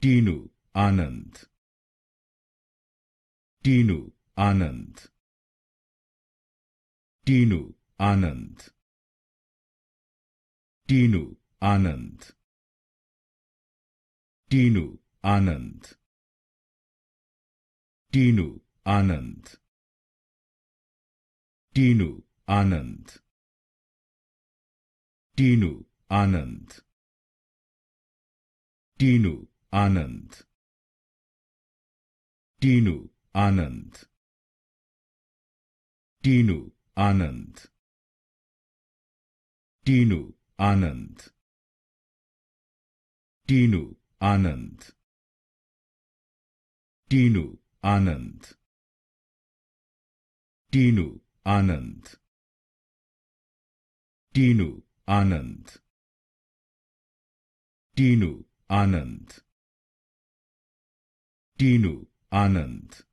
Tinnu Anand, Tinnu Anand, Tinnu Anand, Tinnu Anand, Tinnu Anand, Tinnu Anand, Tinnu Anand, Tinnu Anand, Tinnu Anand, Tinnu Anand, Tinnu Anand, Tinnu Anand, Tinnu Anand, Tinnu Anand, Tinnu Anand, Tinnu Anand, Tinnu Anand, Tinnu Anand.